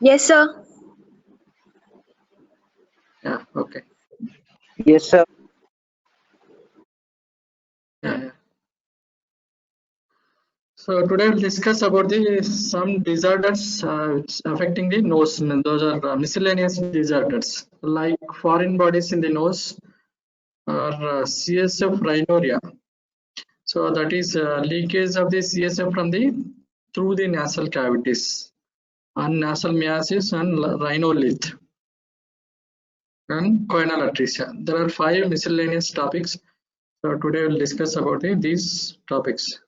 Yes, sir. Yeah, okay. Yes, sir. Yeah. So today we'll discuss about the some disorders which affecting the nose. And those are miscellaneous disorders like foreign bodies in the nose or CSF rhinorrhea. So that is leakage of the CSF from the through the nasal cavities, and nasal myiasis and rhinolith and choanal atresia. There are 5 miscellaneous topics. So today we'll discuss about these topics.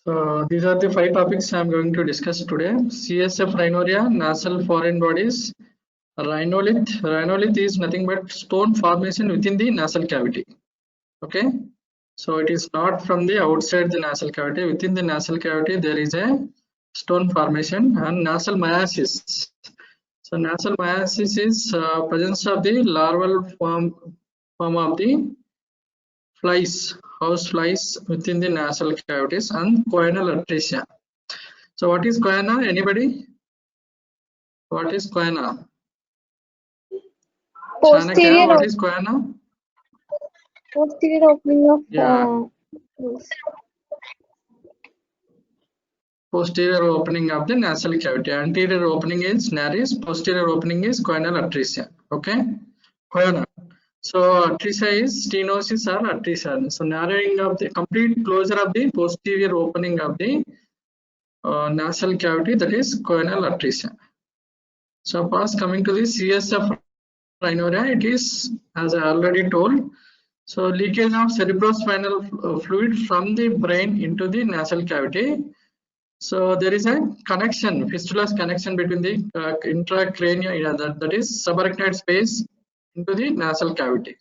So these are the 5 topics I'm going to discuss today. CSF rhinorrhea, nasal foreign bodies, rhinolith. Rhinolith is nothing but stone formation within the nasal cavity. Okay. So it is not from the outside the nasal cavity. Within the nasal cavity there is a stone formation, and nasal myiasis. So nasal myiasis is presence of the larval form of the flies, house flies within the nasal cavities, and choanal atresia. So what is choana? Anybody? What is choana? Chanakya, what is choana? Posterior opening of Yeah. Posterior opening of the nasal cavity. Anterior opening is nares, posterior opening is choanal atresia. Okay. Choana. So atresia is stenosis or atresia. So narrowing of the complete closure of the posterior opening of the nasal cavity, that is choanal atresia. So first coming to the CSF rhinorrhea, it is, as I already told, so leakage of cerebrospinal fluid from the brain into the nasal cavity. So there is a connection, fistulous connection between the intracranial, that is subarachnoid space into the nasal cavity.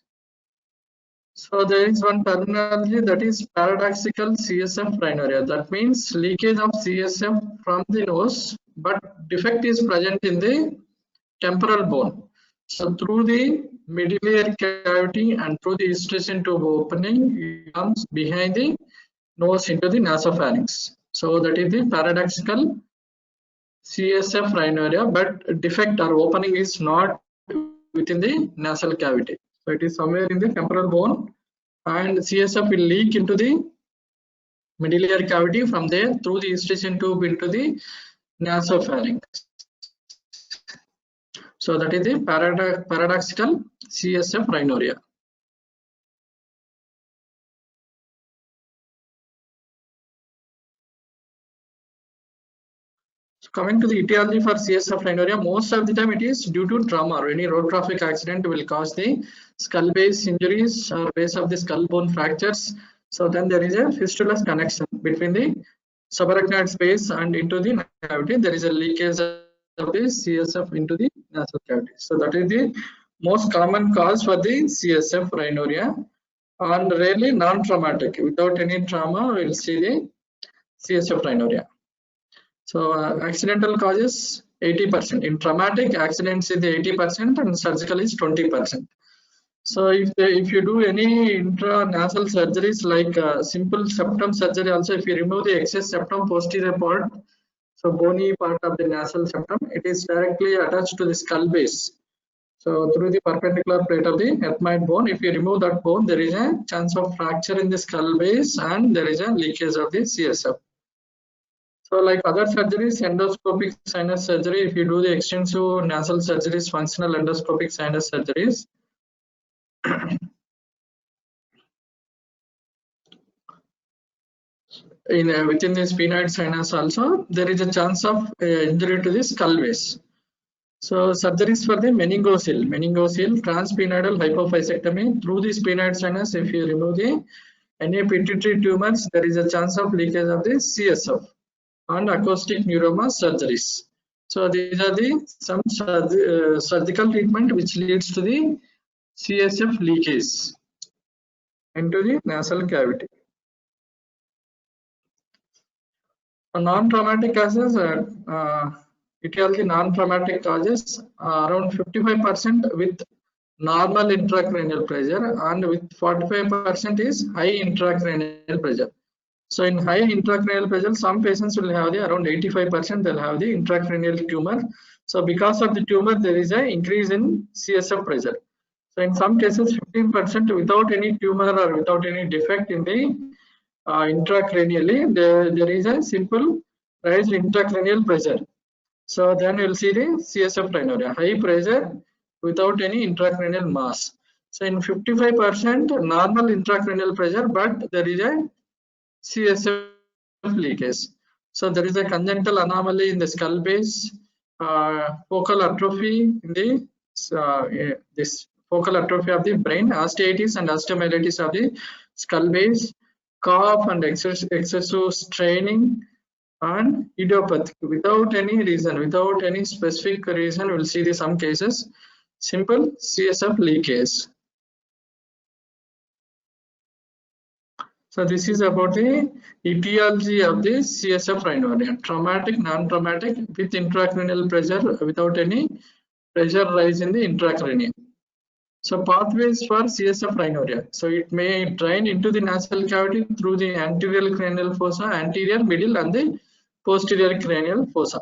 So there is one terminology, that is paradoxical CSF rhinorrhea. That means leakage of CSF from the nose, but defect is present in the temporal bone. So through the medullary cavity and through the eustachian tube opening, it comes behind the nose into the nasopharynx. So that is the paradoxical CSF rhinorrhea, but defect or opening is not within the nasal cavity. So it is somewhere in the temporal bone, and CSF will leak into the medullary cavity, from there through the eustachian tube into the nasopharynx. So that is the paradoxical CSF rhinorrhea. So coming to the etiology for CSF rhinorrhea, most of the time it is due to trauma, or any road traffic accident will cause the skull base injuries or base of the skull bone fractures. So then there is a fistulous connection between the subarachnoid space and into the cavity. There is a leakage of the CSF into the nasal cavity. So that is the most common cause for the CSF rhinorrhea, and rarely non-traumatic. Without any trauma, we will see the CSF rhinorrhea. So accidental causes 80%. In traumatic, accidents is 80% and surgical is 20%. So if you do any intranasal surgeries like simple septum surgery, also if you remove the excess septum posterior part, so bony part of the nasal septum, it is directly attached to the skull base. So through the perpendicular plate of the ethmoid bone, if you remove that bone, there is a chance of fracture in the skull base and there is a leakage of the CSF. So like other surgeries, endoscopic sinus surgery, if you do the extensive nasal surgeries, functional endoscopic sinus surgeries, within the sphenoid sinus also, there is a chance of injury to the skull base. So surgeries for the meningocele, transsphenoidal hypophyseectomy through the sphenoid sinus. If you remove the any pituitary tumors, there is a chance of leakage of the CSF, and acoustic neuroma surgeries. So these are the some surgical treatment which leads to the CSF leakage into the nasal cavity. Non-traumatic causes, etiology non-traumatic causes around 55% with normal intracranial pressure, and with 45% is high intracranial pressure. So in high intracranial pressure, some patients will have the around 85% they'll have the intracranial tumor. So because of the tumor, there is an increase in CSF pressure. So in some cases, 15% without any tumor or without any defect in the intracranially, there is a simple rise in intracranial pressure. So then you will see the CSF rhinorrhea, high pressure without any intracranial mass. So in 55% normal intracranial pressure, but there is a CSF leakage. So there is a congenital anomaly in the skull base, focal atrophy in the this focal atrophy of the brain, osteitis and osteomyelitis of the skull base, cough and excessive straining, and idiopathic without any reason, without any specific reason. We'll see some cases, simple CSF leakage. So this is about the etiology of the CSF rhinorrhea: traumatic, non-traumatic, with intracranial pressure, without any pressure rise in the intracranial. So pathways for CSF rhinorrhea. So it may drain into the nasal cavity through the anterior cranial fossa, anterior, middle, and the posterior cranial fossa.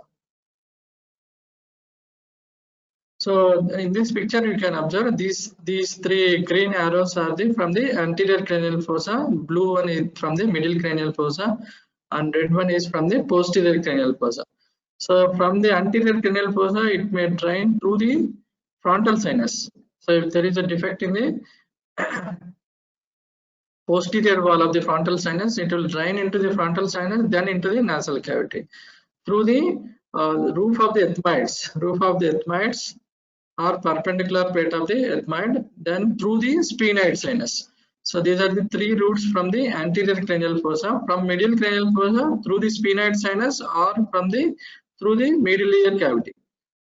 So in this picture, you can observe these three green arrows are from the anterior cranial fossa, blue one is from the middle cranial fossa, and red one is from the posterior cranial fossa. So from the anterior cranial fossa, it may drain through the frontal sinus. So if there is a defect in the posterior wall of the frontal sinus, it will drain into the frontal sinus, then into the nasal cavity through the roof of the ethmoids, or perpendicular plate of the ethmoid, then through the sphenoid sinus. So these are the three routes from the anterior cranial fossa: from middle cranial fossa, through the sphenoid sinus, or through the medullary cavity.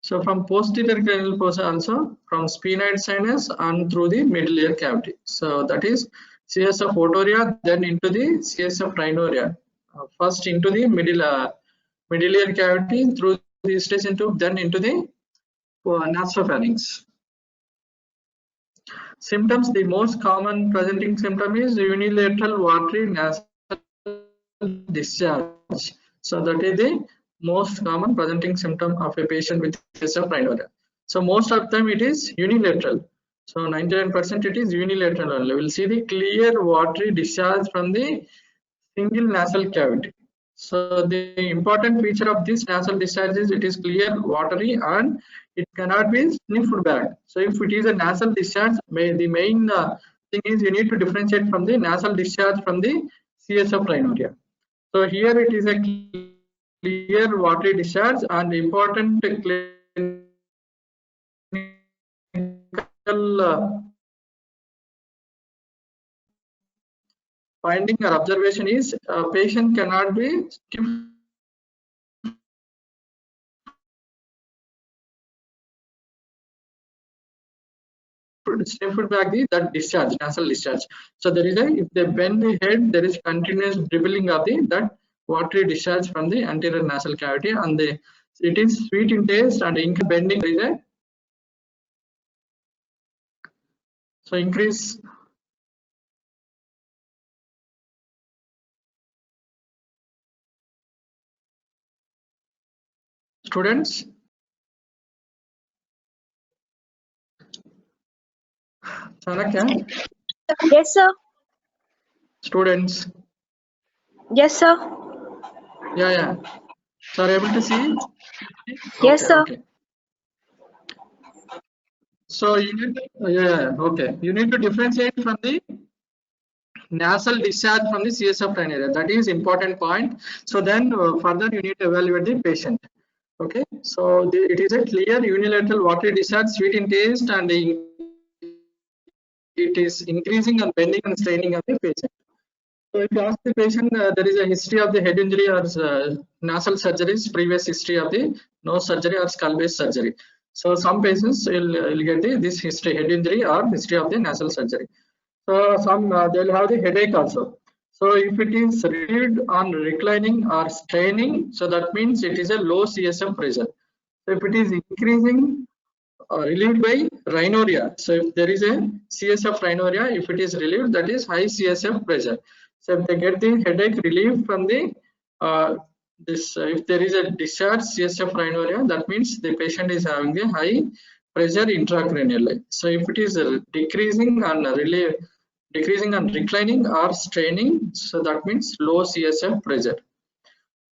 So from posterior cranial fossa also, from sphenoid sinus and through the medullary cavity. So that is CSF otorrhea, then into the CSF rhinorrhea. First into the medullary cavity through the eustachian tube, then into the nasopharynx. Symptoms: the most common presenting symptom is unilateral watery nasal discharge. So that is the most common presenting symptom of a patient with CSF rhinorrhea. So most of the time it is unilateral. So 99% it is unilateral only. We will see the clear watery discharge from the single nasal cavity. So the important feature of this nasal discharge is it is clear, watery, and it cannot be sniffed back. So if it is a nasal discharge, the main thing is you need to differentiate from the nasal discharge from the CSF rhinorrhea. So here it is a clear watery discharge, and important clinical finding or observation is a patient cannot be sniffed back that discharge, nasal discharge. So there is if they bend the head, there is continuous dribbling of that watery discharge from the anterior nasal cavity, and it is sweet in taste and bending. There is so increase. Students, Chanakya? Yes, sir. Students? Yes, sir. Yeah. So are you able to see? Yes, sir. Okay. So you need you need to differentiate from the nasal discharge from the CSF rhinorrhea. That is important point. So then further you need to evaluate the patient. Okay. So it is a clear unilateral watery discharge, sweet in taste, and it is increasing and bending and straining of the patient. So if you ask the patient, there is a history of the head injury or nasal surgeries, previous history of the nose surgery or skull base surgery. So some patients will get this history, head injury or history of the nasal surgery. So some they'll have the headache also. So if it is relieved on reclining or straining, so that means it is a low CSF pressure. So if it is increasing relieved by rhinorrhea. So if there is a CSF rhinorrhea, if it is relieved, that is high CSF pressure. So if they get the headache relieved from the if there is a discharge CSF rhinorrhea, that means the patient is having a high pressure intracranially. So if it is decreasing and reclining or straining, so that means low CSF pressure.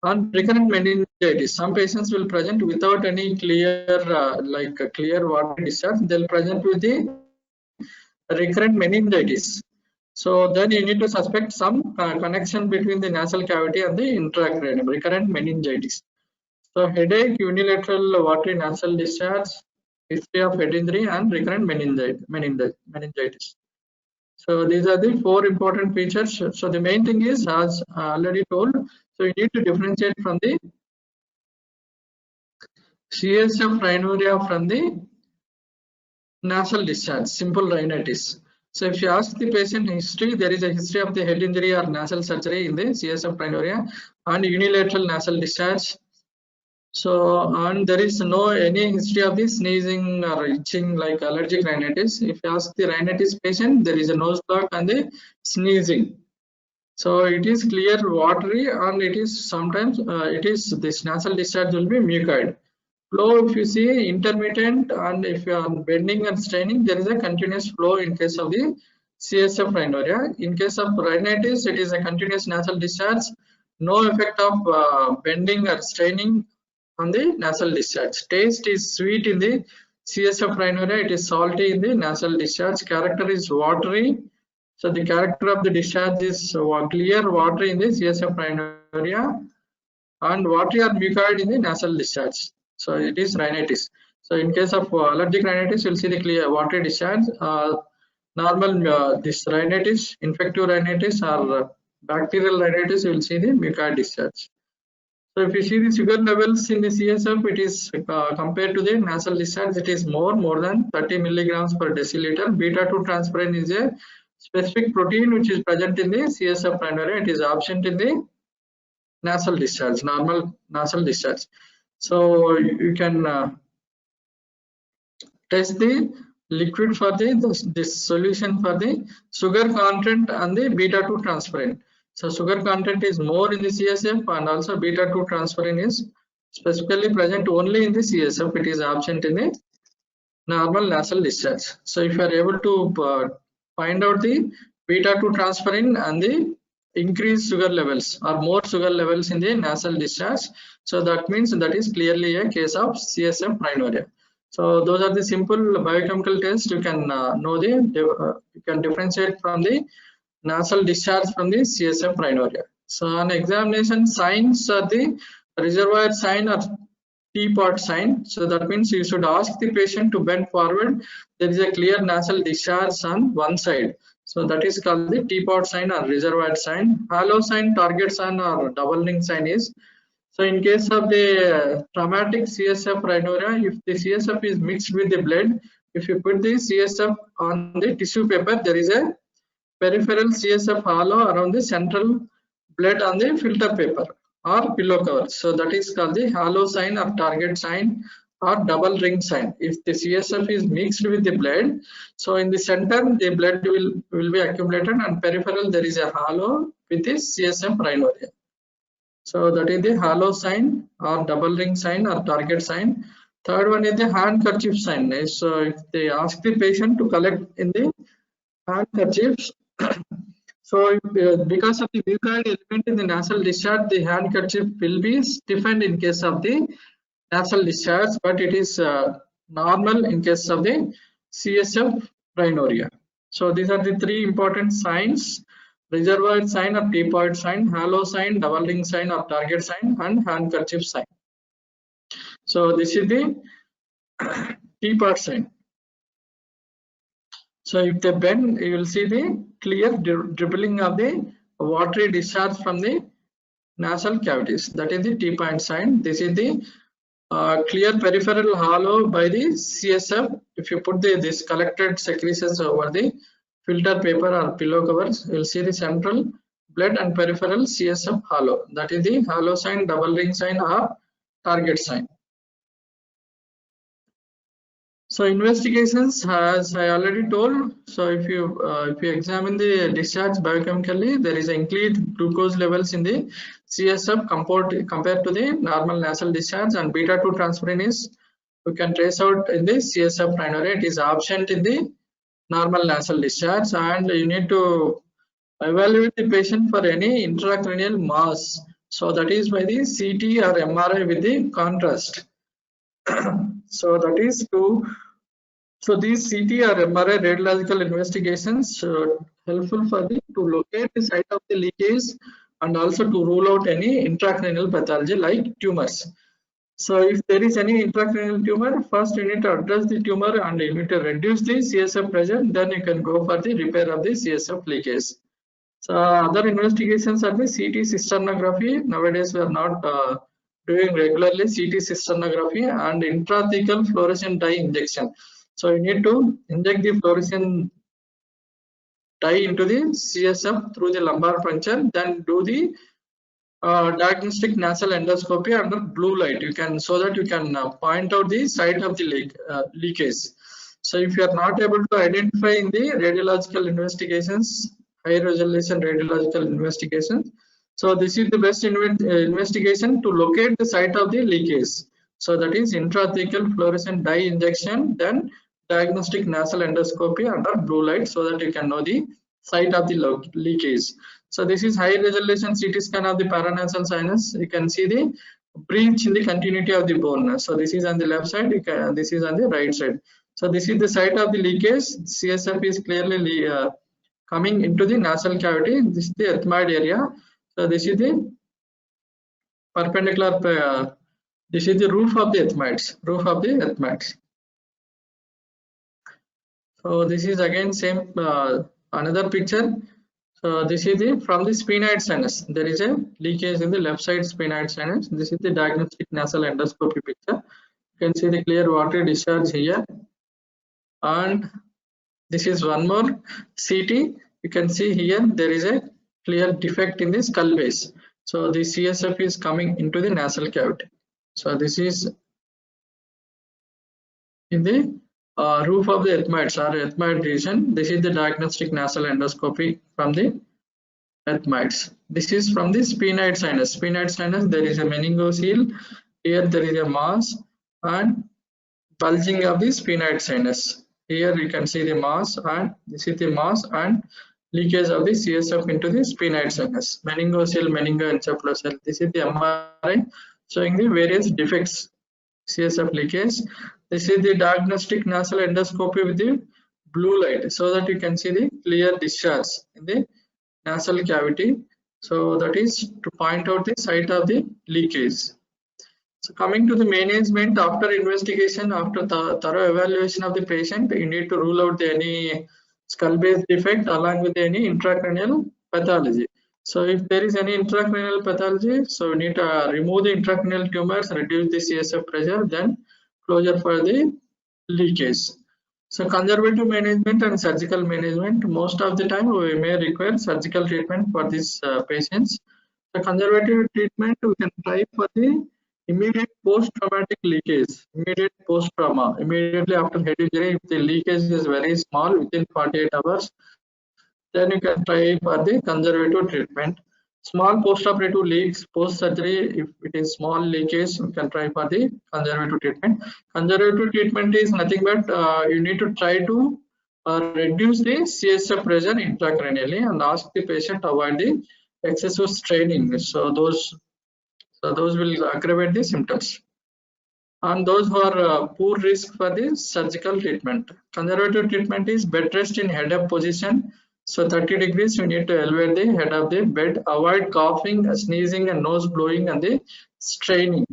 On recurrent meningitis, some patients will present without any clear clear water discharge. They'll present with the recurrent meningitis. So then you need to suspect some connection between the nasal cavity and the intracranium, recurrent meningitis. So headache, unilateral watery nasal discharge, history of head injury, and recurrent meningitis. So these are the 4 important features. So the main thing is, as already told, so you need to differentiate from the CSF rhinorrhea from the nasal discharge, simple rhinitis. So if you ask the patient history, there is a history of the head injury or nasal surgery in the CSF rhinorrhea and unilateral nasal discharge. So, and there is no any history of the sneezing or itching like allergic rhinitis. If you ask the rhinitis patient, there is a nose block and the sneezing. So it is clear watery, and it is sometimes this nasal discharge will be mucoid. Flow, if you see, intermittent, and if you are bending and straining, there is a continuous flow in case of the CSF rhinorrhea. In case of rhinitis, it is a continuous nasal discharge, no effect of bending or straining on the nasal discharge. Taste is sweet in the CSF rhinorrhea, it is salty in the nasal discharge. Character is watery. So the character of the discharge is clear watery in the CSF rhinorrhea and watery or mucoid in the nasal discharge. So it is rhinitis. So in case of allergic rhinitis, you'll see the clear watery discharge. Normal this rhinitis, infective rhinitis or bacterial rhinitis, you will see the mucoid discharge. So if you see the sugar levels in the CSF, it is compared to the nasal discharge, it is more than 30 milligrams per deciliter. Beta-2 transferrin is a specific protein which is present in the CSF rhinorrhea. It is absent in the nasal discharge, normal nasal discharge. So you can test the liquid for this solution for the sugar content and the beta-2 transferrin. So sugar content is more in the CSF, and also beta-2 transferrin is specifically present only in the CSF. It is absent in the normal nasal discharge. So if you are able to find out the beta-2 transferrin and the increased sugar levels or more sugar levels in the nasal discharge, so that means that is clearly a case of CSF rhinorrhea. So those are the simple biochemical tests. You can know you can differentiate from the nasal discharge from the CSF rhinorrhea. So on examination, signs are the reservoir sign or teapot sign. So that means you should ask the patient to bend forward. There is a clear nasal discharge on one side. So that is called the teapot sign or reservoir sign. Halo sign, target sign or double ring sign is. So in case of the traumatic CSF rhinorrhea, if the CSF is mixed with the blood, if you put the CSF on the tissue paper, there is a peripheral CSF halo around the central blood on the filter paper or pillow cover. So that is called the halo sign or target sign or double ring sign. If the CSF is mixed with the blood, so in the center the blood will be accumulated, and peripheral there is a halo with the CSF rhinorrhea. So that is the halo sign or double ring sign or target sign. Third one is the handkerchief sign. So if they ask the patient to collect in the handkerchiefs, so because of the mucoid element in the nasal discharge, the handkerchief will be stiffened in case of the nasal discharge, but it is normal in case of the CSF rhinorrhea. So these are the 3 important signs: reservoir sign or teapot sign, halo sign, double ring sign or target sign, and handkerchief sign. So this is the teapot sign. So if they bend, you will see the clear dribbling of the watery discharge from the nasal cavities. That is the teapot sign. This is the clear peripheral halo by the CSF. If you put this collected secretions over the filter paper or pillow covers, you will see the central blood and peripheral CSF halo. That is the halo sign, double ring sign or target sign. So investigations, as I already told, so if you examine the discharge biochemically, there is increased glucose levels in the CSF compared to the normal nasal discharge, and beta 2 transferase you can trace out in the CSF rhinorrhea. It is absent in the normal nasal discharge, and you need to evaluate the patient for any intracranial mass. So that is by the CT or MRI with the contrast. So that is to, so these CT or MRI radiological investigations helpful for the to locate the site of the leakage and also to rule out any intracranial pathology like tumors. So if there is any intracranial tumor, first you need to address the tumor and you need to reduce the CSF pressure, then you can go for the repair of the CSF leakage. So other investigations are the CT cysternography. Nowadays we are not doing regularly CT cysternography, and intrathecal fluorescent dye injection. So you need to inject the fluorescent dye into the CSF through the lumbar puncture, then do the diagnostic nasal endoscopy under blue light. You can, so that you can point out the site of the leakage. So if you are not able to identify in the radiological investigations, high resolution radiological investigations, so this is the best investigation to locate the site of the leakage. So that is intrathecal fluorescent dye injection, then diagnostic nasal endoscopy under blue light, so that you can know the site of the leakage. So this is high resolution CT scan of the paranasal sinus. You can see the breach in the continuity of the bone. So this is on the left side, this is on the right side. So this is the site of the leakage. CSF is clearly coming into the nasal cavity. This is the ethmoid area. So this is the perpendicular, this is the roof of the ethmoids, So this is again same another picture. So this is the from the sphenoid sinus. There is a leakage in the left side sphenoid sinus. This is the diagnostic nasal endoscopy picture. You can see the clear water discharge here, and this is one more CT. You can see here there is a clear defect in the skull base. So the CSF is coming into the nasal cavity. So this is in the roof of the ethmoids or ethmoid region. This is the diagnostic nasal endoscopy from the ethmoids. This is from the sphenoid sinus. Sphenoid sinus, there is a meningocele. Here there is a mass and bulging of the sphenoid sinus. Here you can see the mass, and this is the mass and leakage of the CSF into the sphenoid sinus. Meningocele, meningoencephalocele. This is the MRI showing the various defects, CSF leakage. This is the diagnostic nasal endoscopy with the blue light, so that you can see the clear discharge in the nasal cavity. So that is to point out the site of the leakage. So coming to the management after investigation, after the thorough evaluation of the patient, you need to rule out any skull base defect along with any intracranial pathology. So if there is any intracranial pathology, so we need to remove the intracranial tumors, reduce the CSF pressure, then closure for the leakage. So conservative management and surgical management, most of the time we may require surgical treatment for these patients. The conservative treatment, we can try for the immediate post-traumatic leakage, immediate post-trauma, immediately after head injury. If the leakage is very small, within 48 hours, then you can try for the conservative treatment. Small post-operative leaks, post-surgery, if it is small leakage, you can try for the conservative treatment. Conservative treatment is nothing but you need to try to reduce the CSF pressure intracranially and ask the patient to avoid the excessive straining. So those will aggravate the symptoms. And those who are poor risk for the surgical treatment. Conservative treatment is bed rest in head up position. So 30 degrees, you need to elevate the head of the bed, avoid coughing, sneezing and nose blowing and the straining.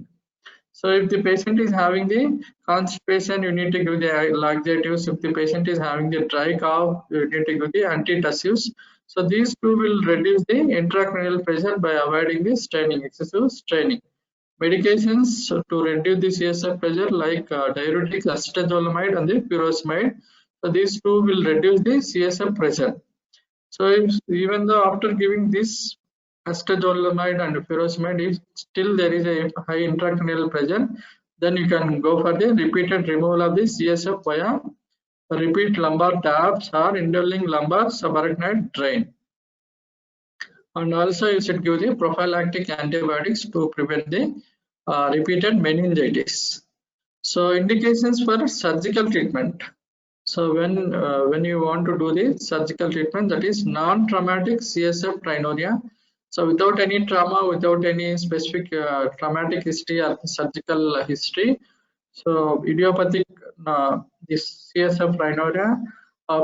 So if the patient is having the constipation, you need to give the laxatives. If the patient is having the dry cough, you need to give the antitussives. So these two will reduce the intracranial pressure by avoiding the straining, excessive straining. Medications to reduce the CSF pressure like diuretics, acetazolamide and the furosemide. So these two will reduce the CSF pressure. So if, even though after giving this acetazolamide and furosemide, if still there is a high intracranial pressure, then you can go for the repeated removal of the CSF via repeat lumbar taps or indwelling lumbar subarachnoid drain. And also you should give the prophylactic antibiotics to prevent the repeated meningitis. So indications for surgical treatment. So when you want to do the surgical treatment, that is non-traumatic CSF rhinorrhea. So without any trauma, without any specific traumatic history or surgical history. So idiopathic this CSF rhinorrhea,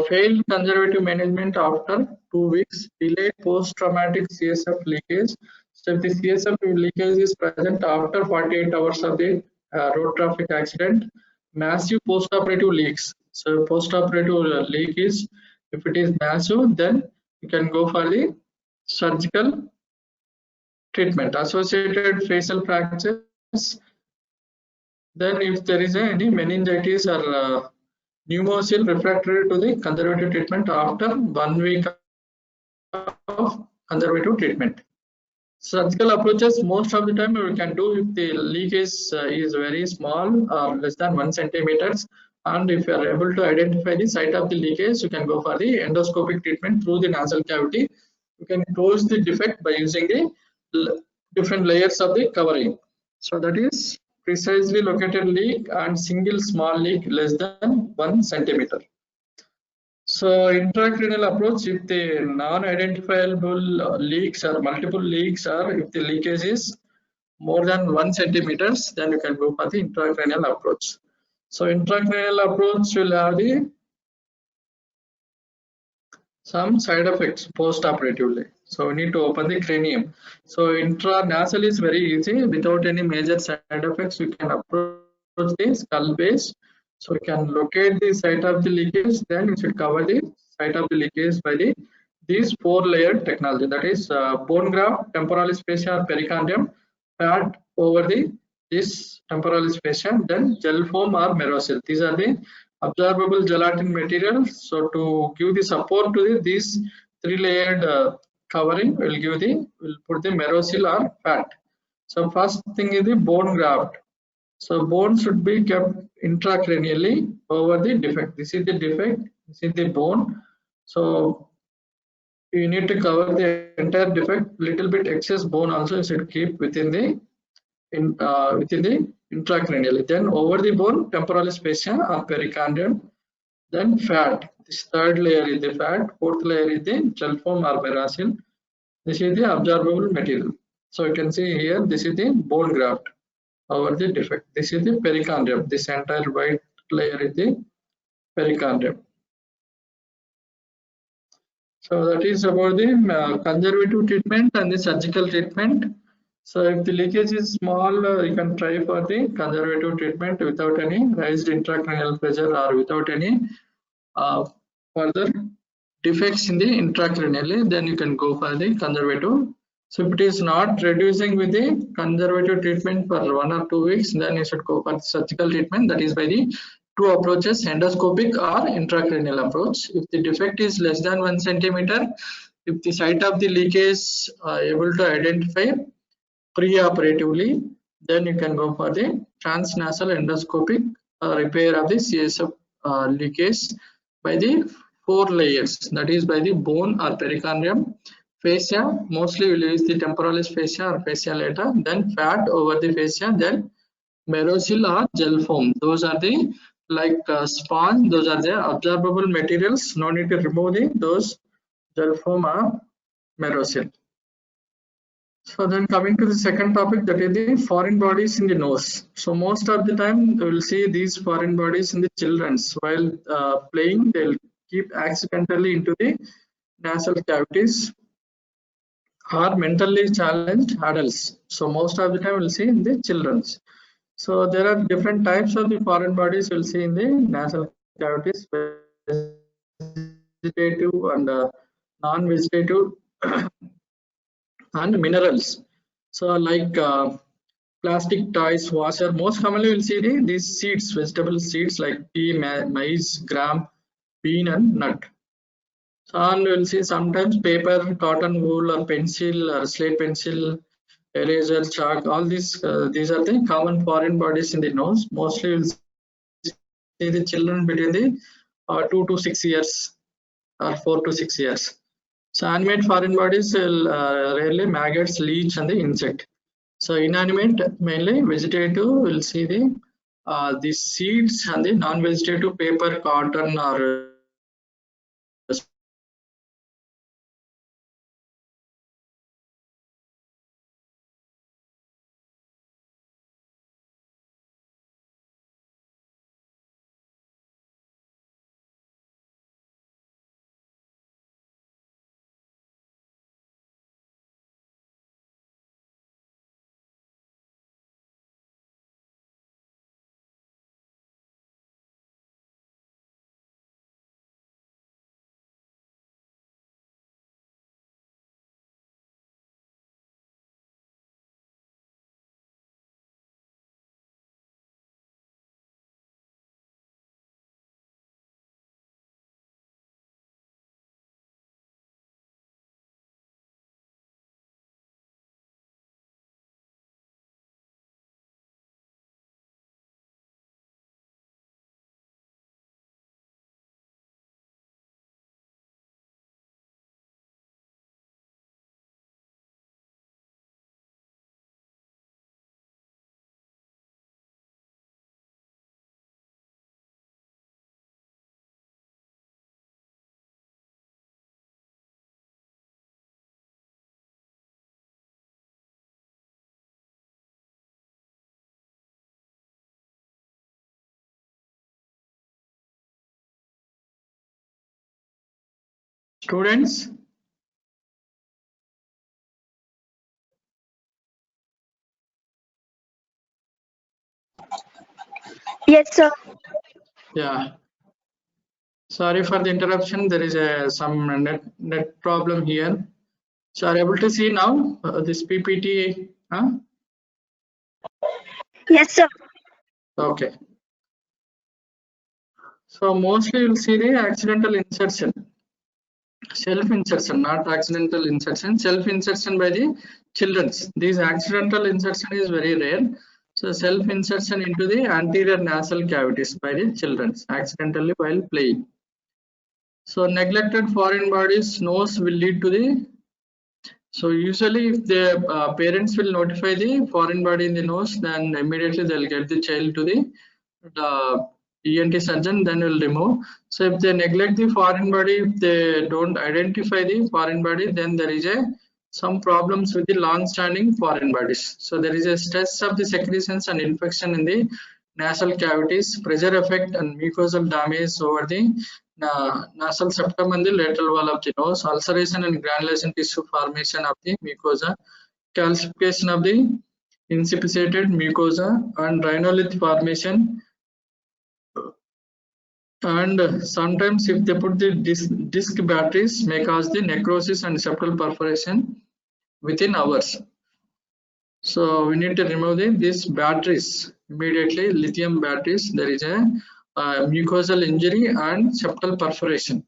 failed conservative management after 2 weeks, delayed post-traumatic CSF leakage. So if the CSF leakage is present after 48 hours of the road traffic accident, massive post-operative leaks. So post-operative leak is, if it is massive, then you can go for the surgical treatment. Associated facial fractures. Then if there is any meningitis or pneumocele refractory to the conservative treatment after 1 week of conservative treatment. Surgical approaches, most of the time we can do if the leakage is very small or less than 1 centimeters, and if you are able to identify the site of the leakage, you can go for the endoscopic treatment through the nasal cavity. You can close the defect by using the different layers of the covering. So that is precisely located leak and single small leak less than 1 centimeter. So intracranial approach, if the non-identifiable leaks or multiple leaks, or if the leakage is more than 1 centimeters, then you can go for the intracranial approach. So intracranial approach will have some side effects post-operatively. So we need to open the cranium. So intranasal is very easy without any major side effects. We can approach the skull base. So we can locate the site of the leakage. Then we should cover the site of the leakage by these 4-layered technology. That is bone graft, temporalis fascia, or pericardium, fat over this temporalis fascia, then gel foam or merocil. These are the absorbable gelatin materials. So to give the support to these 3-layered covering, we'll put the merocil or fat. So first thing is the bone graft. So bone should be kept intracranially over the defect. This is the defect. This is the bone. So you need to cover the entire defect. Little bit excess bone also you should keep within the intracranially. Then over the bone, temporalis fascia or pericardium. Then fat. This 3rd layer is the fat. 4th layer is the gel foam or merocil. This is the absorbable material. So you can see here, this is the bone graft over the defect. This is the pericardium. This entire white layer is the pericardium. So that is about the conservative treatment and the surgical treatment. So if the leakage is small, you can try for the conservative treatment without any raised intracranial pressure or without any further defects in the intracranially, then you can go for the conservative. So if it is not reducing with the conservative treatment for 1 or 2 weeks, then you should go for the surgical treatment. That is by the 2 approaches, endoscopic or intracranial approach. If the defect is less than 1 centimeter, if the site of the leakage able to identify pre-operatively, then you can go for the transnasal endoscopic repair of the CSF leakage by the 4 layers. That is by the bone or pericardium, fascia. Mostly we will use the temporalis fascia or fascia lata. Then fat over the fascia. Then merocil or gel foam. Those are the sponge. Those are the absorbable materials. No need to remove those gel foam or merocil. So then coming to the second topic, that is the foreign bodies in the nose. So most of the time we will see these foreign bodies in the children's while playing. They'll keep accidentally into the nasal cavities or mentally challenged adults. So most of the time we'll see in the children's. So there are different types of the foreign bodies we'll see in the nasal cavities, vegetative and non-vegetative and minerals. So like plastic toys, washer. Most commonly we'll see these seeds, vegetable seeds like pea, maize, gram, bean and nut. So and we'll see sometimes paper, cotton wool or pencil or slate pencil eraser, chalk, all these are the common foreign bodies in the nose. Mostly you'll see the children between the 2 to 6 years or 4 to 6 years. So animate foreign bodies will rarely maggots, leech, and the insect. So inanimate, mainly vegetative, we'll see the seeds and the non-vegetative paper, cotton, or students. Yes, sir. Yeah. Sorry for the interruption. There is some net problem here. So are you able to see now this PPT? Huh? Yes, sir. Okay. So mostly you'll see the accidental insertion, self-insertion, not accidental insertion, self-insertion by the childrens. This accidental insertion is very rare. So self-insertion into the anterior nasal cavities by the childrens accidentally while playing. So neglected foreign bodies nose will lead to the. So usually if the parents will notify the foreign body in the nose, then immediately they'll get the child to the ENT surgeon, then will remove. So if they neglect the foreign body, if they don't identify the foreign body, then there is some problems with the long-standing foreign bodies. So there is a stress of the secretions and infection in the nasal cavities, pressure effect and mucosal damage over the nasal septum and the lateral wall of the nose, ulceration and granulation tissue formation of the mucosa, calcification of the incipitated mucosa, and rhinolith formation. And sometimes if they put the disc batteries may cause the necrosis and septal perforation within hours. So we need to remove these batteries immediately, lithium batteries. There is a mucosal injury and septal perforation.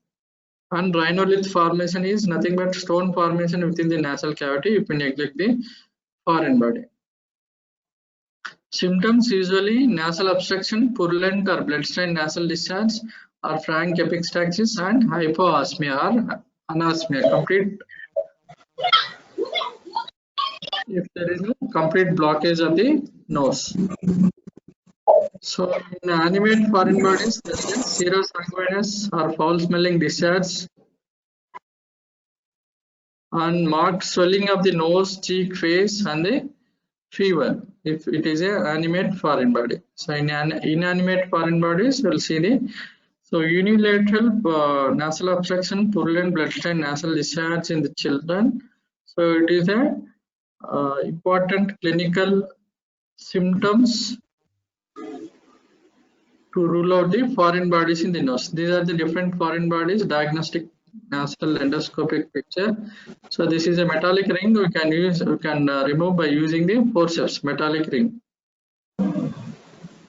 And rhinolith formation is nothing but stone formation within the nasal cavity if we neglect the foreign body. Symptoms usually nasal obstruction, purulent or blood-stained nasal discharge, or frank epistaxis, and hypoosmia or anosmia. Complete if there is a complete blockage of the nose. So in animate foreign bodies, there is serosanguinous or foul-smelling discharge, and marked swelling of the nose, cheek, face, and the fever if it is a animate foreign body. So in inanimate foreign bodies, we'll see the unilateral nasal obstruction, purulent blood-stained nasal discharge in the children. So it is a important clinical symptoms to rule out the foreign bodies in the nose. These are the different foreign bodies, diagnostic nasal endoscopic picture. So this is a metallic ring we can remove by using the forceps, metallic ring.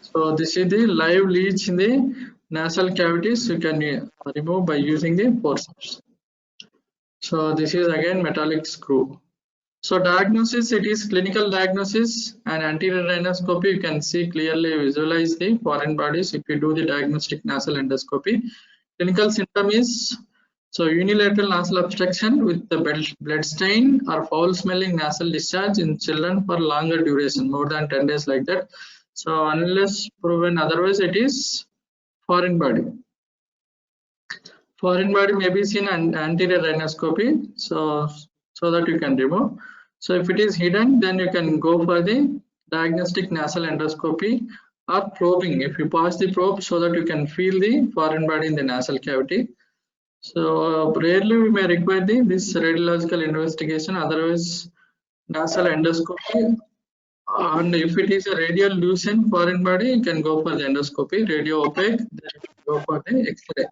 So this is the live leech in the nasal cavities you can remove by using the forceps. So this is again metallic screw. So diagnosis, it is clinical diagnosis and anterior rhinoscopy. You can see clearly visualize the foreign bodies if you do the diagnostic nasal endoscopy. Clinical symptom is so unilateral nasal obstruction with the blood stain or foul smelling nasal discharge in children for longer duration, more than 10 days like that. So unless proven otherwise, it is foreign body. Foreign body may be seen in anterior rhinoscopy, so that you can remove. So if it is hidden, then you can go for the diagnostic nasal endoscopy or probing. If you pass the probe, so that you can feel the foreign body in the nasal cavity. So rarely we may require this radiological investigation. Otherwise, nasal endoscopy. And if it is a radiolucent foreign body, you can go for the endoscopy. Radio opaque, then you can go for the X-ray.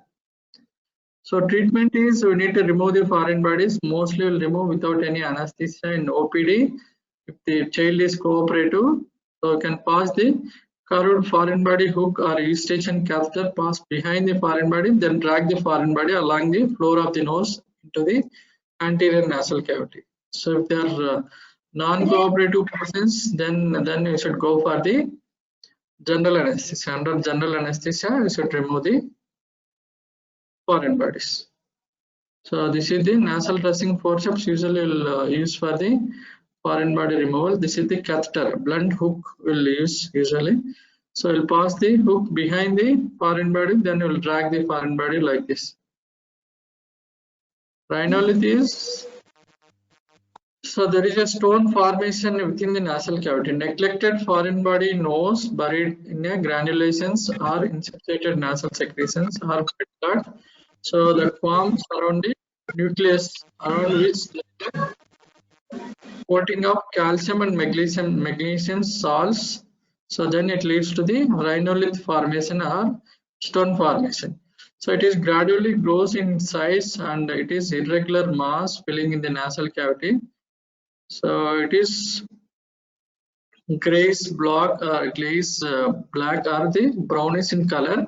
So treatment is we need to remove the foreign bodies. Mostly will remove without any anesthesia in OPD. If the child is cooperative, so you can pass the curved foreign body hook or eustachian catheter pass behind the foreign body, then drag the foreign body along the floor of the nose into the anterior nasal cavity. So if they are non-cooperative persons, then you should go for the general anesthesia. Under general anesthesia, you should remove the foreign bodies. So this is the nasal dressing forceps usually will use for the foreign body removal. This is the catheter, blunt hook will use usually. So we'll pass the hook behind the foreign body, then we'll drag the foreign body like this. Rhinolith is, so there is a stone formation within the nasal cavity. Neglected foreign body nose buried in a granulations or insupplated nasal secretions or blood. So that forms around the nucleus, around which coating of calcium and magnesium salts. So then it leads to the rhinolith formation or stone formation. So it is gradually grows in size and it is irregular mass filling in the nasal cavity. So it is grayish black or black or the brownish in color.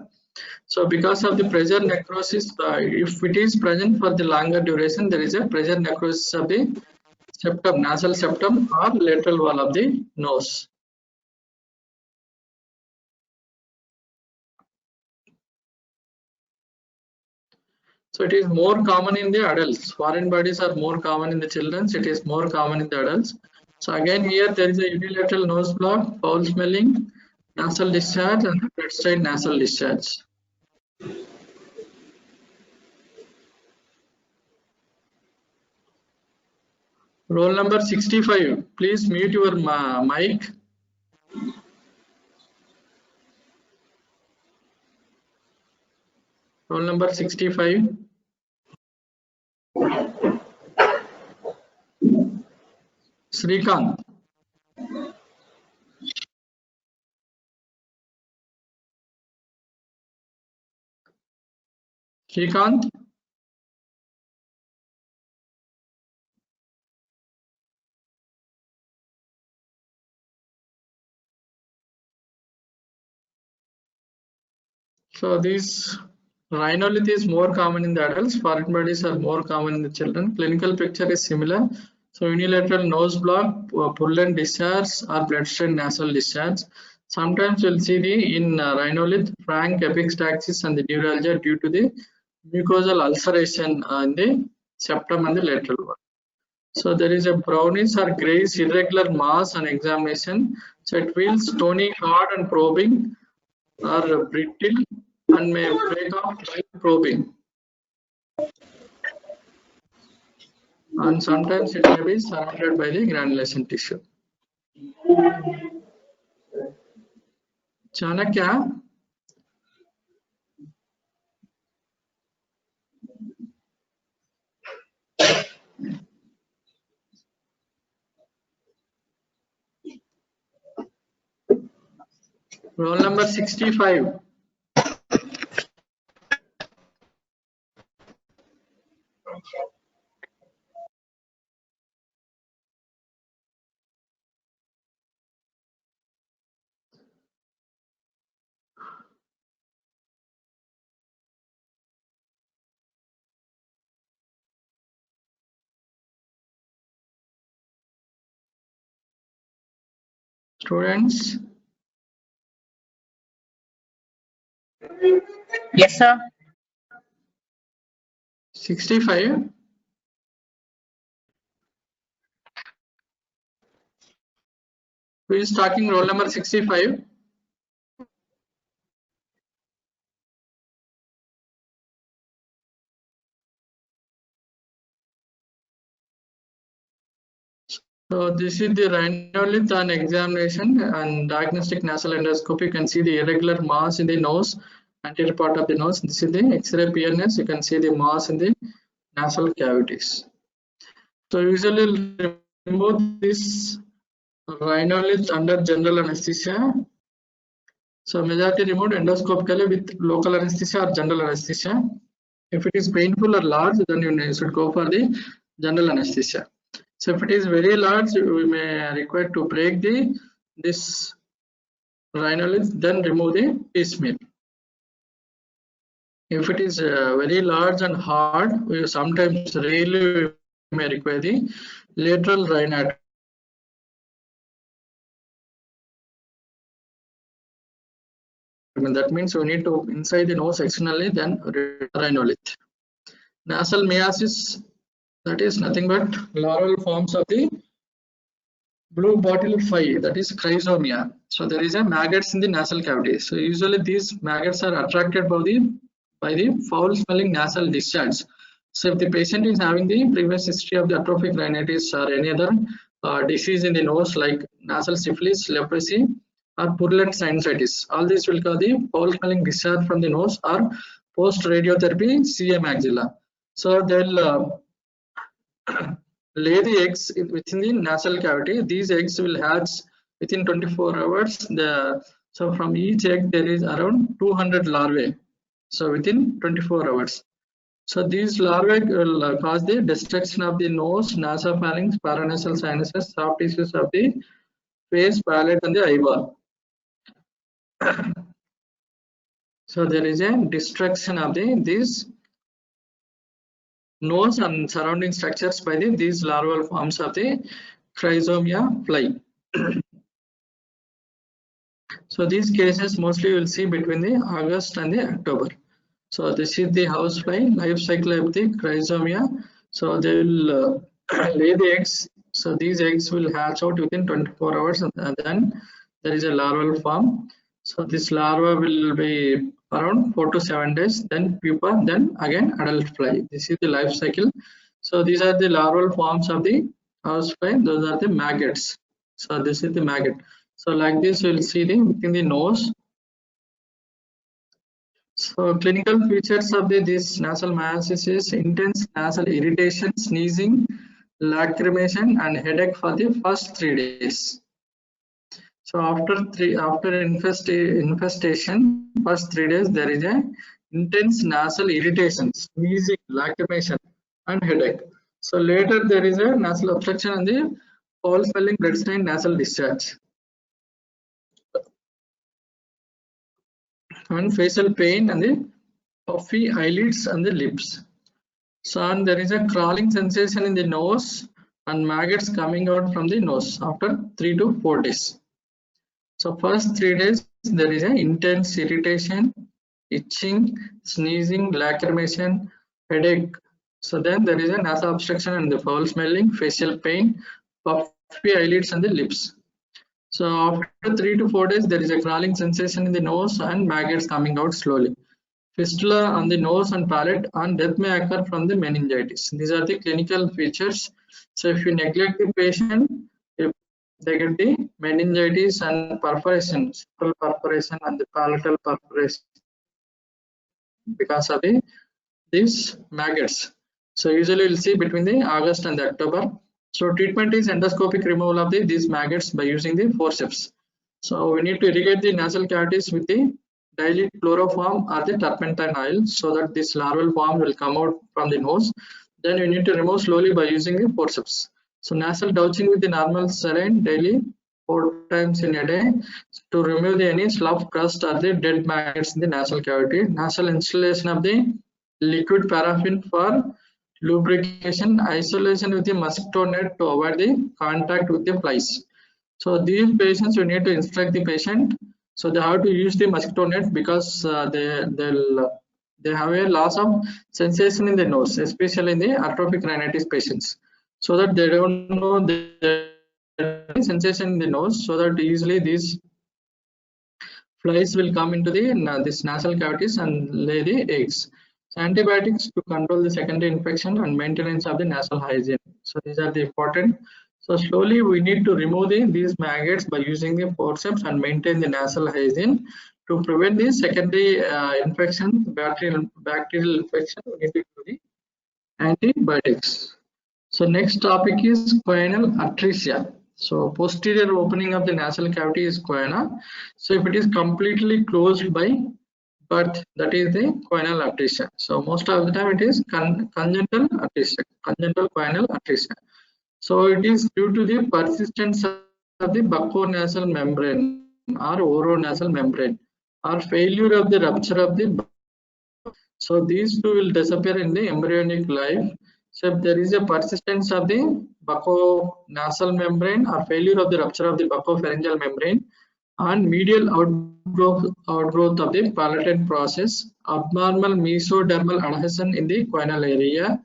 So because of the pressure necrosis, if it is present for the longer duration, there is a pressure necrosis of the septum, nasal septum or lateral wall of the nose. So it is more common in the adults. Foreign bodies are more common in the children. It is more common in the adults. So again here there is a unilateral nose block, foul smelling, nasal discharge and blood stain nasal discharge. Roll number 65. Please mute your mic. Roll number 65. Srikanth. Srikanth. So this rhinolith is more common in the adults. Foreign bodies are more common in the children. Clinical picture is similar. So unilateral nose block, purulent discharge or bloodstained nasal discharge. Sometimes we'll see the in rhinolith frank epistaxis and the neuralgia due to the mucosal ulceration in the septum and the lateral wall. So there is a brownish or grayish irregular mass on examination. So it feels stony, hard and probing or brittle and may break off while probing. And sometimes it may be surrounded by the granulation tissue. Chanakya. Roll number 65. Students, Yes, sir. 65. Who is talking roll number 65? So this is the rhinolith on examination and diagnostic nasal endoscopy. You can see the irregular mass in the nose, anterior part of the nose. This is the X-ray PNS. You can see the mass in the nasal cavities. So usually remove this rhinolith under general anesthesia. So majority removed endoscopically with local anesthesia or general anesthesia. If it is painful or large, then you should go for the general anesthesia. So if it is very large, we may require to break this rhinolith, then remove the piecemeal. If it is very large and hard, we sometimes rarely may require the lateral rhinotomy. That means we need to inside the nose externally, then rhinolith. Nasal meiasis, that is nothing but larval forms of the blue bottle fly, that is chrysomia. So there is a maggots in the nasal cavity. So usually these maggots are attracted by the foul smelling nasal discharge. So if the patient is having the previous history of the atrophic rhinitis or any other disease in the nose like nasal syphilis, leprosy or purulent sinusitis, all these will cause the foul smelling discharge from the nose or post radiotherapy CA maxilla. So they'll lay the eggs within the nasal cavity. These eggs will hatch within 24 hours. So from each egg there is around 200 larvae. So within 24 hours. So these larvae will cause the destruction of the nose, nasopharynx, paranasal sinuses, soft tissues of the face, palate, and the eyeball. So there is a destruction of these nose and surrounding structures by these larval forms of the chrysomia fly. So these cases mostly you will see between the August and the October. So this is the housefly life cycle of the chrysomia. So they will lay the eggs. So these eggs will hatch out within 24 hours, and then there is a larval form. So this larva will be around 4 to 7 days, then pupa, then again adult fly. This is the life cycle. So these are the larval forms of the housefly. Those are the maggots. So this is the maggot. So like this, you will see within the nose. So clinical features of this nasal meiasis is intense nasal irritation, sneezing, lacrimation, and headache for the first 3 days. So after infestation, first 3 days there is a intense nasal irritation, sneezing, lacrimation, and headache. So later there is a nasal obstruction and the foul smelling blood stained nasal discharge. And facial pain and the puffy eyelids and the lips. So and there is a crawling sensation in the nose and maggots coming out from the nose after 3 to 4 days. So first 3 days there is an intense irritation, itching, sneezing, lacrimation, headache. So then there is a nasal obstruction and the foul smelling, facial pain, puffy eyelids and the lips. So after 3 to 4 days there is a crawling sensation in the nose and maggots coming out slowly. Fistula on the nose and palate, and death may occur from the meningitis. These are the clinical features. So if you neglect the patient, if they get the meningitis and perforation, septal perforation and the palatal perforation because of these maggots. So usually you'll see between the August and the October. So treatment is endoscopic removal of these maggots by using the forceps. So we need to irrigate the nasal cavities with the dilute chloroform or the turpentine oil so that this larval form will come out from the nose. Then we need to remove slowly by using the forceps. So nasal douching with the normal saline daily 4 times in a day to remove any slough, crust or the dead maggots in the nasal cavity. Nasal installation of the liquid paraffin for lubrication, isolation with the mosquito net to avoid the contact with the flies. So these patients, you need to instruct the patient. So they have to use the mosquito net because they have a loss of sensation in the nose, especially in the atrophic rhinitis patients, so that they don't know the sensation in the nose, so that easily these flies will come into the this nasal cavities and lay the eggs. So antibiotics to control the secondary infection and maintenance of the nasal hygiene. So these are the important. So slowly we need to remove these maggots by using the forceps and maintain the nasal hygiene to prevent the secondary infection, bacterial infection. We need to do the antibiotics. So next topic is choanal atresia. So posterior opening of the nasal cavity is choana. So if it is completely closed by birth, that is the choanal atresia. So most of the time it is congenital atresia, congenital choanal atresia. So it is due to the persistence of the bucco-nasal membrane or oronasal membrane or failure of the rupture of the. So these two will disappear in the embryonic life. So if there is a persistence of the bucco-nasal membrane or failure of the rupture of the bucco-pharyngeal membrane and medial outgrowth of the palatal process, abnormal mesodermal adhesion in the choanal area,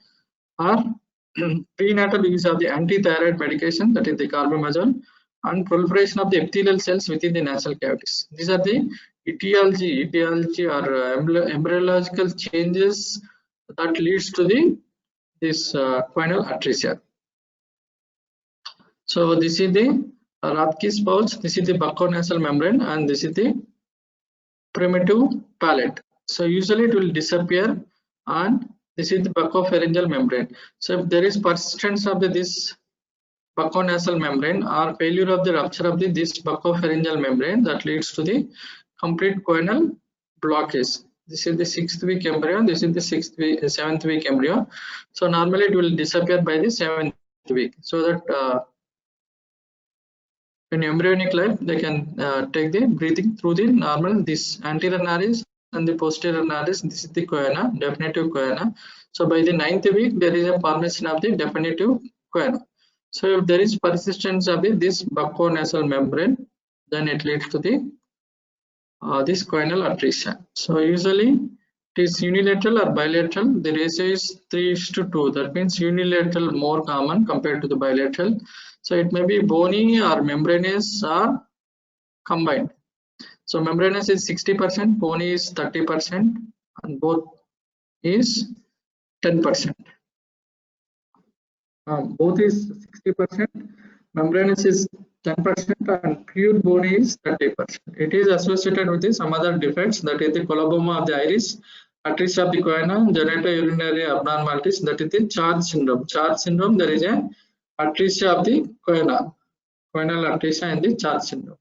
or prenatal use of the anti-thyroid medication, that is the carbimazole, and proliferation of the epithelial cells within the nasal cavities. These are the etiology or embryological changes that leads to this choanal atresia. So this is the Rathke's pouch, this is the bucco-nasal membrane, and this is the primitive palate. So usually it will disappear, and this is the bucco-pharyngeal membrane. So if there is persistence of this bucco-nasal membrane or failure of the rupture of this bucco-pharyngeal membrane, that leads to the complete choanal blockage. This is the 6th week embryo, this is the 7th week embryo. So normally it will disappear by the 7th week, so that in embryonic life they can take the breathing through the normal this anterior nares and the posterior nares. This is the choana, definitive choana. So by the 9th week there is a formation of the definitive choana. So if there is persistence of this bucco-nasal membrane, then it leads to the this choanal atresia. So usually it is unilateral or bilateral. The ratio is 3:2. That means unilateral more common compared to the bilateral. So it may be bony or membranous or combined. So membranous is 60%, bony is 30%, and both is 10%. Both is 60%, membranous is 10%, and pure bony is 30%. It is associated with some other defects, that is the coloboma of the iris, atresia of the choana, genitourinary abnormalities, that is the Charge syndrome. Charge syndrome, there is a atresia of the choana, choanal atresia in the Charge syndrome.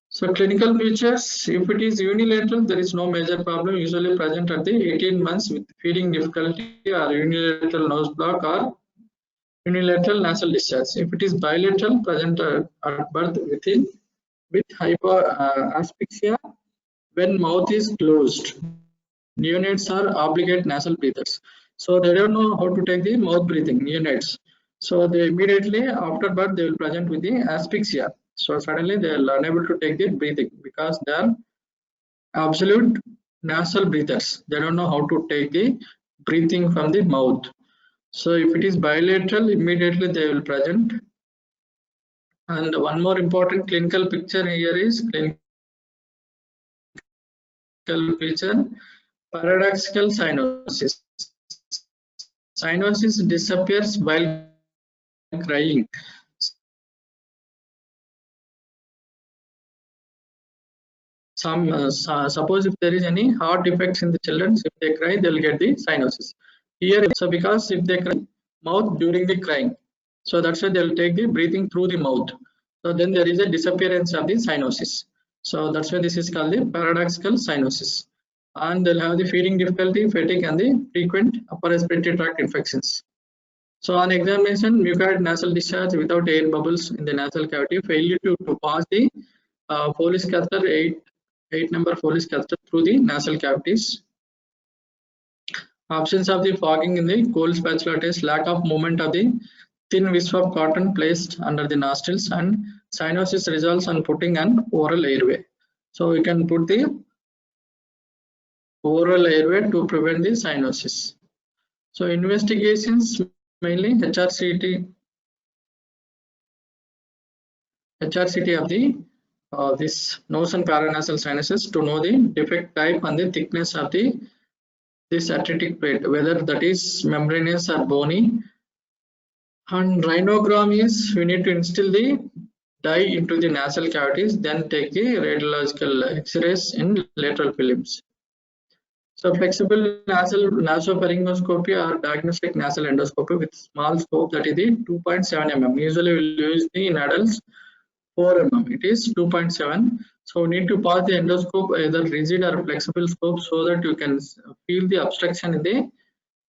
So clinical features, if it is unilateral, there is no major problem, usually present at the 18 months with feeding difficulty or unilateral nose block or unilateral nasal discharge. If it is bilateral, present at birth with hypoasphyxia when mouth is closed. Neonates are obligate nasal breathers, so they don't know how to take the mouth breathing, neonates. So they immediately after birth they will present with the asphyxia. So suddenly they are unable to take the breathing because they are absolute nasal breathers. They don't know how to take the breathing from the mouth. So if it is bilateral, immediately they will present. And one more important clinical picture here is clinical feature, paradoxical cyanosis. Cyanosis disappears while crying. Suppose if there is any heart defects in the children, if they cry, they will get the cyanosis. Here, so because if they cry mouth during the crying, so that's why they will take the breathing through the mouth. So then there is a disappearance of the cyanosis. So that's why this is called the paradoxical cyanosis. And they'll have the feeding difficulty, fatigue, and the frequent upper respiratory tract infections. So on examination, mucoid nasal discharge without air bubbles in the nasal cavity, failure to pass the Foley's catheter 8 number Foley's catheter through the nasal cavities. Absence of the fogging in the cold spatula test, lack of movement of the thin wisp of cotton placed under the nostrils, and cyanosis results on putting an oral airway. So we can put the oral airway to prevent the cyanosis. So investigations mainly HRCT of the this nose and paranasal sinuses to know the defect type and the thickness of this atretic plate, whether that is membranous or bony. And rhinogram is we need to instill the dye into the nasal cavities, then take the radiological X-rays in lateral films. So flexible nasopharyngoscopy or diagnostic nasal endoscopy with small scope, that is the 2.7 mm. Usually we will use the in adults 4 mm. It is 2.7. So we need to pass the endoscope either rigid or flexible scope so that you can feel the obstruction in the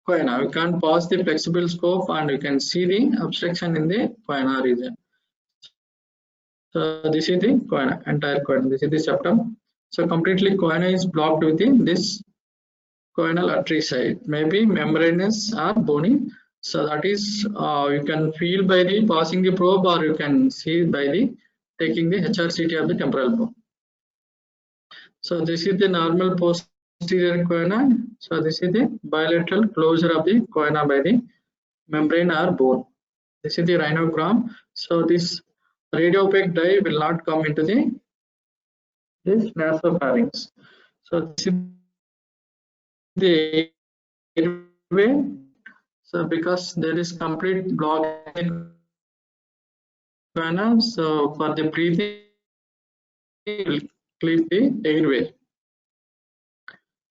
choana. You can't pass the flexible scope and you can see the obstruction in the choana region. So this is the choana, entire choana. This is the septum. So completely choana is blocked with this choanal artery side, maybe membranous or bony. So that is you can feel by the passing the probe, or you can see by the taking the HRCT of the temporal bone. So this is the normal posterior choana. So this is the bilateral closure of the choana by the membrane or bone. This is the rhinogram. So this radiopaque dye will not come into this nasopharynx. So this is the airway. So because there is complete block in choana, so for the breathing it will clear the airway.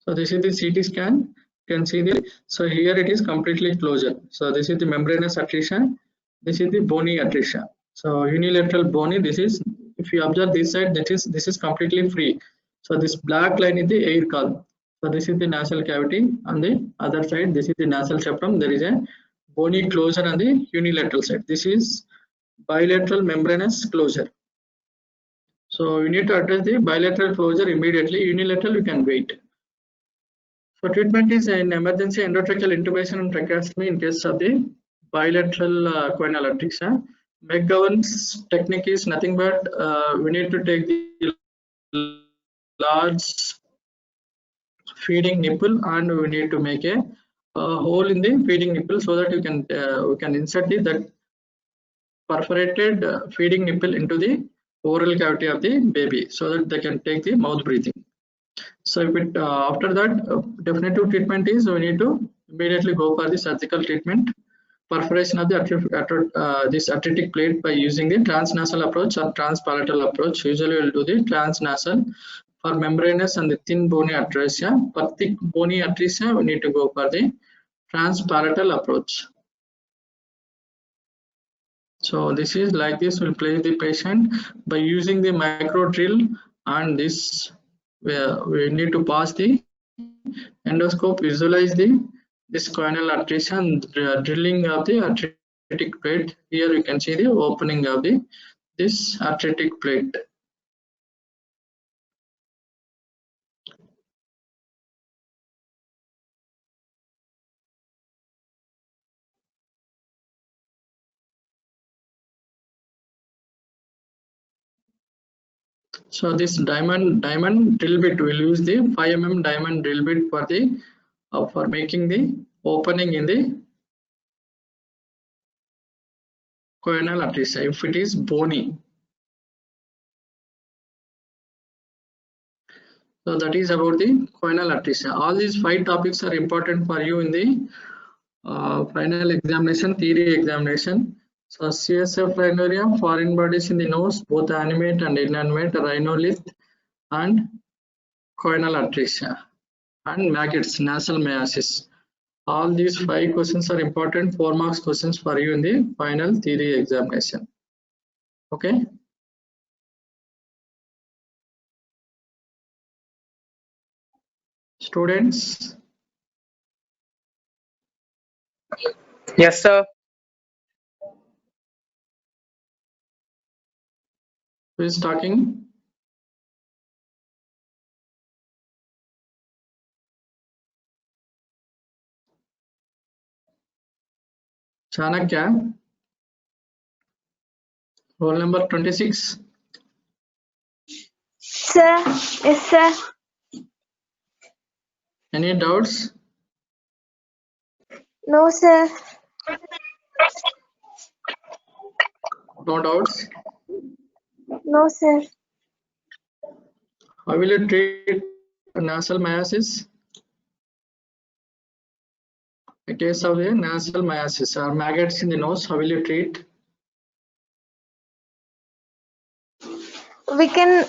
So this is the CT scan. You can see the, so here it is completely closure. So this is the membranous atresia. This is the bony atresia. So unilateral bony. This is, if you observe this side, this is completely free. So this black line is the air column. So this is the nasal cavity. On the other side, this is the nasal septum. There is a bony closure on the unilateral side. This is bilateral membranous closure. So you need to address the bilateral closure immediately. Unilateral you can wait. So treatment is an emergency endotracheal intubation and tracheostomy in case of the bilateral choanal atresia. McGovern's technique is nothing but we need to take the large feeding nipple and we need to make a hole in the feeding nipple so that we can insert that perforated feeding nipple into the oral cavity of the baby so that they can take the mouth breathing. So if it after that definitive treatment is we need to immediately go for the surgical treatment, perforation of the this atretic plate by using the transnasal approach or transpalatal approach. Usually we will do the transnasal for membranous and the thin bony atresia. For thick bony atresia we need to go for the transpalatal approach. So this is like this, we'll place the patient by using the micro drill, and this we need to pass the endoscope, visualize this choanal atresia and drilling of the atretic plate. Here you can see the opening of this atretic plate. So this diamond drill bit, will use the 5 mm diamond drill bit for the for making the opening in the choanal atresia if it is bony. So that is about the choanal atresia. All these 5 topics are important for you in the final examination, theory examination. So CSF rhinorrhea, foreign bodies in the nose, both animate and inanimate, rhinolith and choanal atresia, and maggots, nasal myiasis. All these 5 questions are important 4 marks questions for you in the final theory examination. Okay. Students. Yes, sir. Who is talking? Chanakya. Roll number 26. Sir. Yes, sir. Any doubts? No, sir. No doubts. No, sir. How will you treat nasal myiasis? In case of the nasal myiasis or maggots in the nose, how will you treat? We can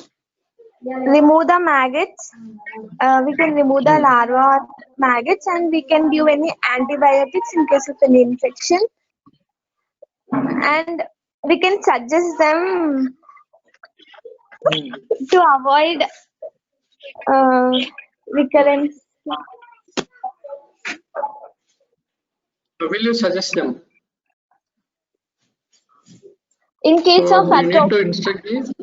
remove the maggots. We can remove the larva maggots, and we can give any antibiotics in case of any infection. And we can suggest them to avoid recurrence. How will you suggest them? In case So of you need to atopic, instruct the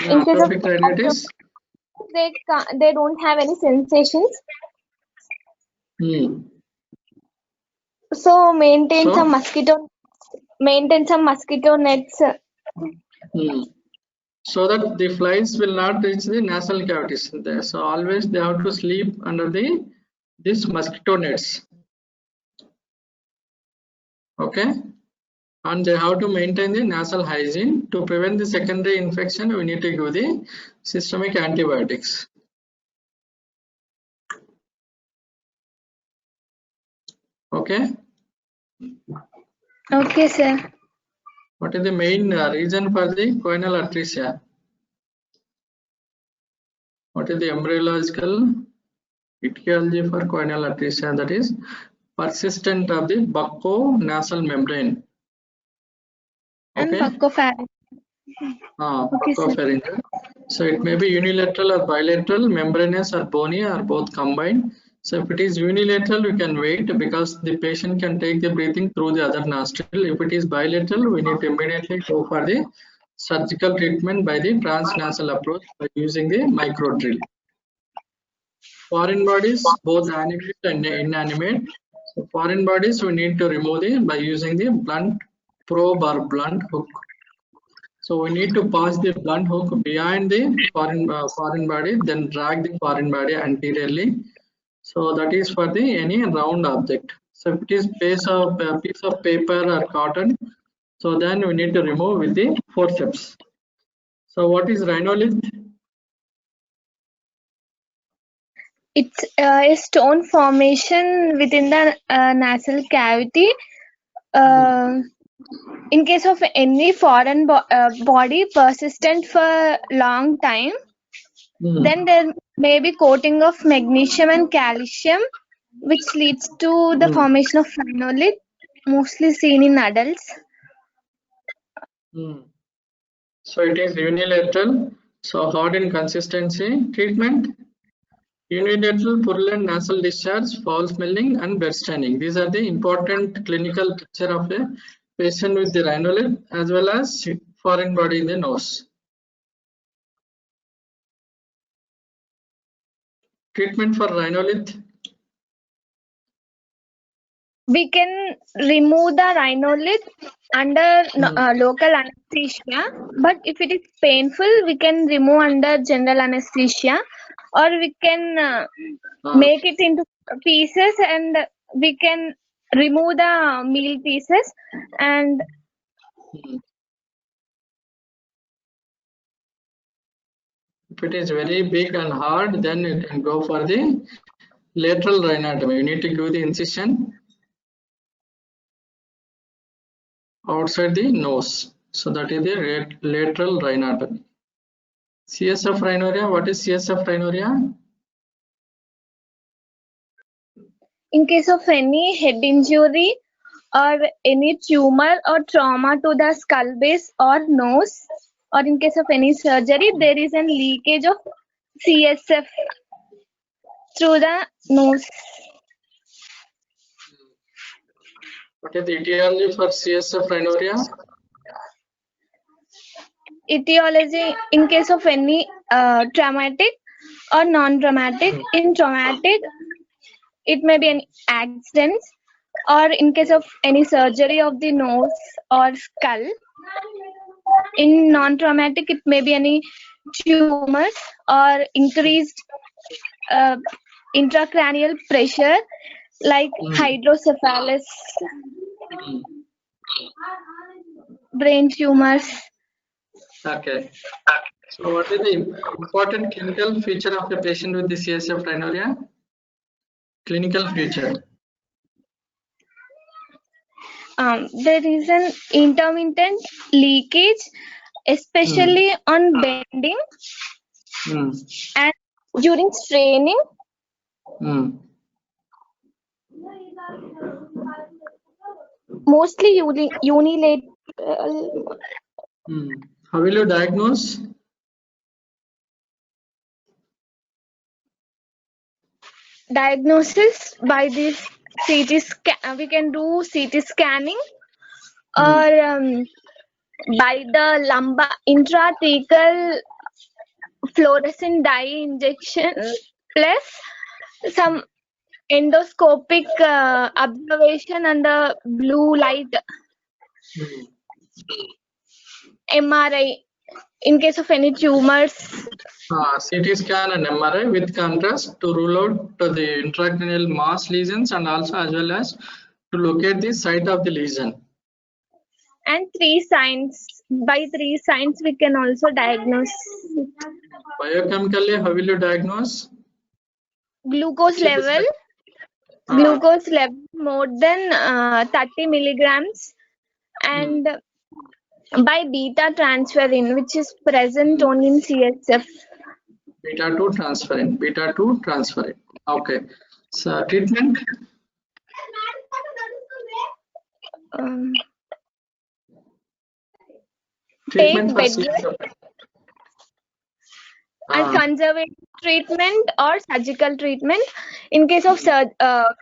in case of atopic rhinitis. they don't have any sensations. So maintain some mosquito nets. So that the flies will not reach the nasal cavities there. So always they have to sleep under this mosquito nets. Okay, and they have to maintain the nasal hygiene. To prevent the secondary infection, we need to give the systemic antibiotics. Okay. Okay, sir. What is the main reason for the choanal atresia? What is the embryological etiology for choanal atresia? That is persistent of the bucco-nasal membrane. Okay. And buccopharyngeal. Okay, buccopharyngeal. So it may be unilateral or bilateral, membranous or bony, or both combined. So if it is unilateral, we can wait because the patient can take the breathing through the other nostril. If it is bilateral, we need to immediately go for the surgical treatment by the transnasal approach by using the micro drill. Foreign bodies, both animate and inanimate. So foreign bodies we need to remove by using the blunt probe or blunt hook. So we need to pass the blunt hook behind the foreign body, then drag the foreign body anteriorly. So that is for the any round object. So if it is piece of paper or cotton, so then we need to remove with the forceps. So what is rhinolith? It's a stone formation within the nasal cavity. In case of any foreign body persistent for long time, then there may be coating of magnesium and calcium, which leads to the formation of rhinolith, mostly seen in adults. So it is unilateral, so hard in consistency. Treatment: unilateral purulent nasal discharge, foul smelling, and blood staining. These are the important clinical picture of a patient with the rhinolith as well as foreign body in the nose. Treatment for rhinolith: we can remove the rhinolith under local anesthesia, but if it is painful, we can remove under general anesthesia, or we can make it into pieces and we can remove the meal pieces. And if it is very big and hard, then you can go for the lateral rhinotomy. You need to give the incision outside the nose. So that is the lateral rhinotomy. CSF rhinorrhea. What is CSF rhinorrhea? In case of any head injury or any tumor or trauma to the skull base or nose, or in case of any surgery, there is a leakage of CSF through the nose. What is the etiology for CSF rhinorrhea? Etiology: in case of any traumatic or non-traumatic. In traumatic, it may be an accident, or in case of any surgery of the nose or skull, In non-traumatic, it may be any tumors or increased intracranial pressure like hydrocephalus, brain tumors. Okay. So what is the important clinical feature of a patient with the CSF rhinorrhea? Clinical feature. There is an intermittent leakage, especially on bending and during straining. Mostly unilateral. How will you diagnose? Diagnosis by this CT scan. We can do CT scanning or by the lumbar intrathecal fluorescent dye injection plus some endoscopic observation under blue light. MRI in case of any tumors. CT scan and MRI with contrast to rule out the intracranial mass lesions and also as well as to locate the site of the lesion. And 3 signs. By 3 signs we can also diagnose. Biochemically, how will you diagnose? Glucose level. Glucose level more than 30 milligrams, and by beta transferrin, which is present only in CSF. Beta 2 transferrin. Okay. So treatment. Treatment for CSF. And conservative treatment or surgical treatment. In case of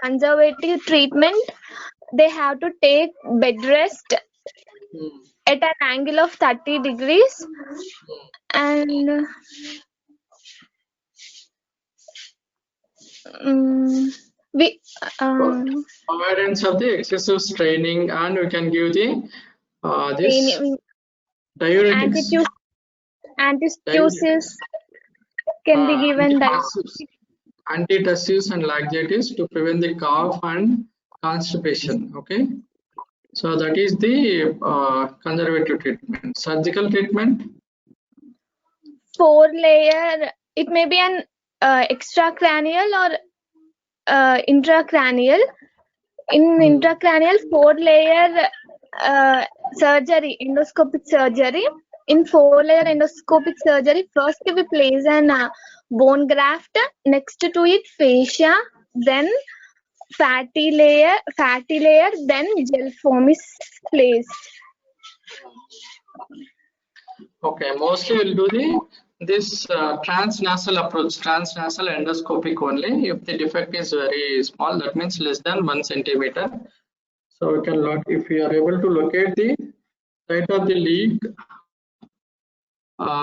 conservative treatment, they have to take bed rest at an angle of 30 degrees and avoidance of the excessive straining, and we can give the this diuretics. Antitussives can be given. Antitussives and laxatives to prevent the cough and constipation. Okay, so that is the conservative treatment. Surgical treatment. 4-layer. It may be an extracranial or intracranial. In intracranial, 4-layer surgery, endoscopic surgery. In 4-layer endoscopic surgery, first we place an bone graft, next to it fascia, then fatty layer, then gel foam is placed. Okay, mostly we'll do this transnasal approach, transnasal endoscopic only. If the defect is very small, that means less than 1 centimeter. So we can if we are able to locate the site of the leak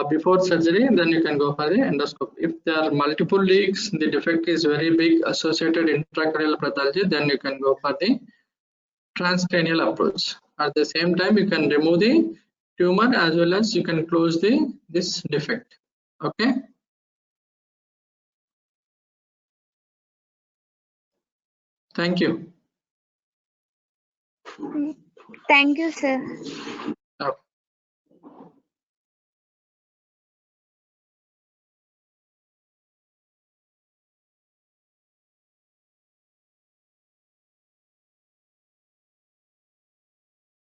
before surgery, then you can go for the endoscopy. If there are multiple leaks, the defect is very big, associated intracranial pathology, then you can go for the transcranial approach. At the same time, you can remove the tumor as well as you can close this defect. Okay. Thank you. Thank you, sir.